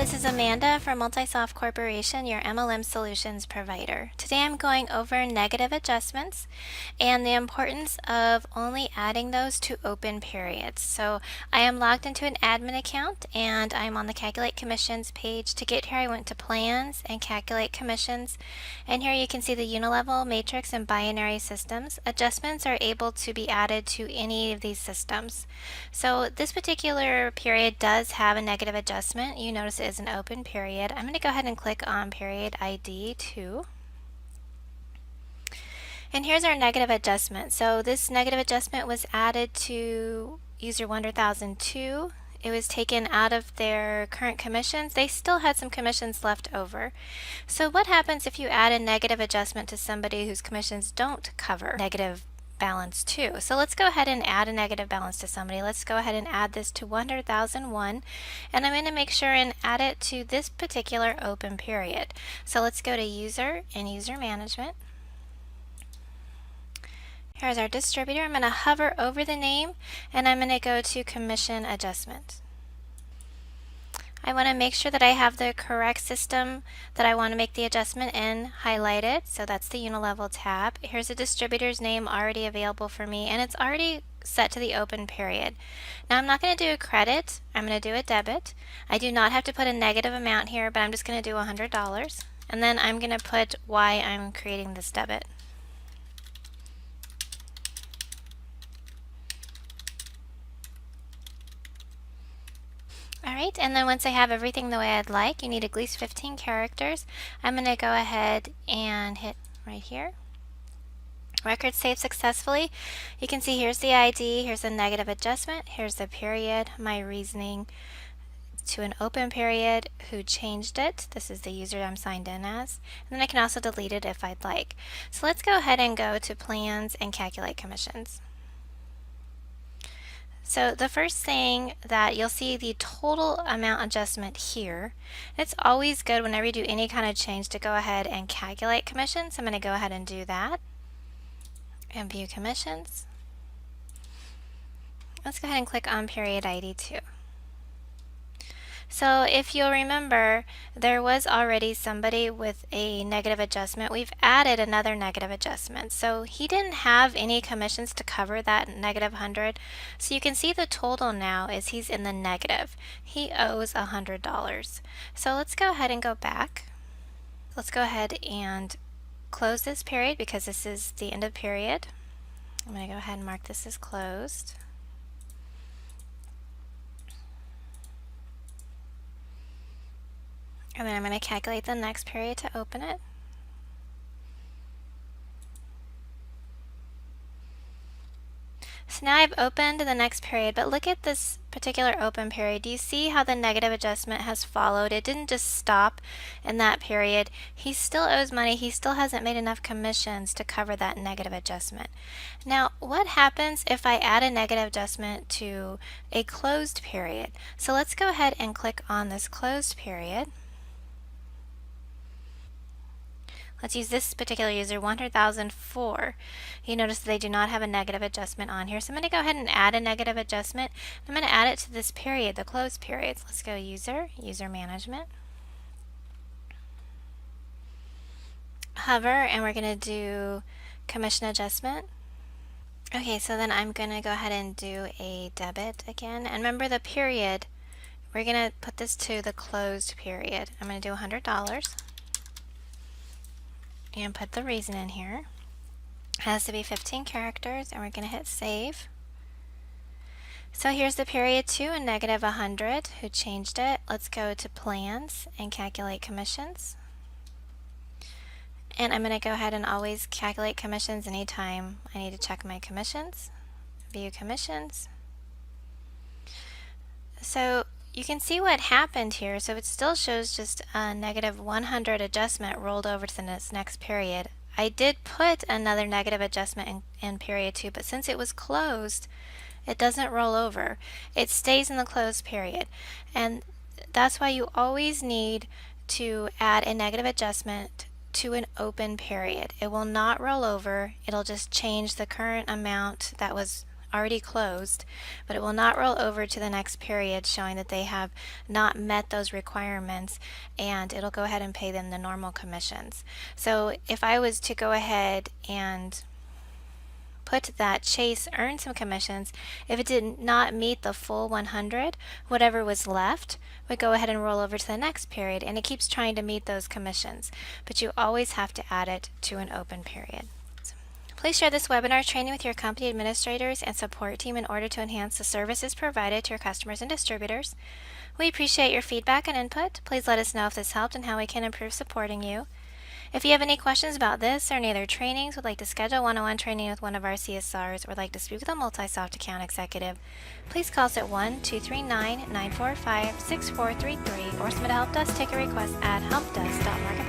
This is Amanda from Multisoft Corporation, your MLM solutions provider. Today I'm going over negative adjustments and the importance of only adding those to open periods. So I am logged into an admin account and I'm on the Calculate Commissions page. To get here I went to Plans and Calculate Commissions, and here you can see the unilevel, matrix, and binary systems. Adjustments are able to be added to any of these systems. So this particular period does have a negative adjustment. You notice it is an open period. I'm going to go ahead and click on period ID 2. And here's our negative adjustment. So this negative adjustment was added to user 100,002. It was taken out of their current commissions. They still had some commissions left over. So what happens if you add a negative adjustment to somebody whose commissions don't cover negative balance too? So let's go ahead and add a negative balance to somebody. Let's go ahead and add this to 100,001, and I'm going to make sure and add it to this particular open period. So let's go to User and User Management. Here's our distributor. I'm going to hover over the name and I'm going to go to Commission Adjustment. I want to make sure that I have the correct system that I want to make the adjustment in highlighted. So that's the unilevel tab. Here's the distributor's name already available for me, and it's already set to the open period. Now I'm not going to do a credit, I'm going to do a debit. I do not have to put a negative amount here, but I'm just going to do $100. And then I'm going to put why I'm creating this debit. Alright, and then once I have everything the way I'd like, you need at least 15 characters. I'm going to go ahead and hit right here. Record saved successfully. You can see here's the ID, here's the negative adjustment, here's the period, my reasoning to an open period, who changed it. This is the user I'm signed in as. And then I can also delete it if I'd like. So let's go ahead and go to Plans and Calculate Commissions. So the first thing that you'll see the total amount adjustment here. It's always good whenever you do any kind of change to go ahead and calculate commissions. I'm going to go ahead and do that and view commissions. Let's go ahead and click on period ID 2. So if you'll remember, there was already somebody with a negative adjustment. We've added another negative adjustment. So he didn't have any commissions to cover that negative 100. So you can see the total now is he's in the negative. He owes $100. So let's go ahead and go back. Let's go ahead and close this period because this is the end of period. I'm going to go ahead and mark this as closed. And then I'm going to calculate the next period to open it. So now I've opened the next period, but look at this particular open period. Do you see how the negative adjustment has followed? It didn't just stop in that period. He still owes money. He still hasn't made enough commissions to cover that negative adjustment. Now, what happens if I add a negative adjustment to a closed period? So let's go ahead and click on this closed period. Let's use this particular user, 100,004. You notice that they do not have a negative adjustment on here. So I'm going to go ahead and add a negative adjustment. I'm going to add it to this period, the closed periods. Let's go User, User Management. Hover, and we're going to do Commission Adjustment. Okay, so then I'm going to go ahead and do a debit again. And remember the period, we're going to put this to the closed period. I'm going to do $100. And put the reason in here. It has to be 15 characters, and we're going to hit save. So here's the period 2 and negative 100. Who changed it? Let's go to Plans and Calculate Commissions. And I'm going to go ahead and always calculate commissions anytime I need to check my commissions. View commissions. So you can see what happened here. So it still shows just a negative 100 adjustment rolled over to the next period. I did put another negative adjustment in period 2, but since it was closed, it doesn't roll over. It stays in the closed period. And that's why you always need to add a negative adjustment to an open period. It will not roll over. It'll just change the current amount that was already closed, but it will not roll over to the next period, showing that they have not met those requirements, and it'll go ahead and pay them the normal commissions. So if I was to go ahead and put that Chase earned some commissions, if it did not meet the full 100, whatever was left would go ahead and roll over to the next period, and it keeps trying to meet those commissions, but you always have to add it to an open period. Please share this webinar training with your company administrators and support team in order to enhance the services provided to your customers and distributors. We appreciate your feedback and input. Please let us know if this helped and how we can improve supporting you. If you have any questions about this or any other trainings, would like to schedule one-on-one training with one of our CSRs, or would like to speak with a Multisoft account executive, please call us at 1-239-945-6433 or submit a help desk ticket request at helpdesk.marketpowerpro.com.